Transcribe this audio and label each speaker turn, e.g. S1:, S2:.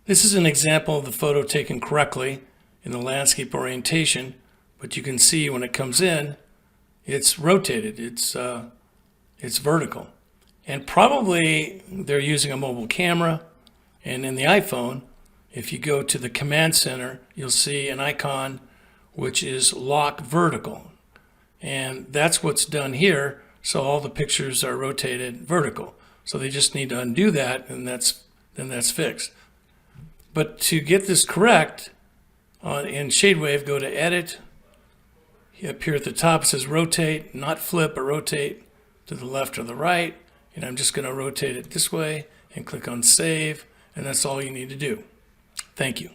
S1: This is an example of the photo taken correctly in the landscape orientation, but you can see when it comes in, it's rotated, it's vertical. And probably they're using a mobile camera, and in the iPhone, if you go to the command center, you'll see an icon which is lock vertical. And that's what's done here, so all the pictures are rotated vertical. So they just need to undo that, and then that's fixed. But to get this correct, in ShadeWave, go to Edit. Up here at the top it says Rotate, not Flip, but Rotate to the left or the right. And I'm just going to rotate it this way and click on Save, and that's all you need to do. Thank you.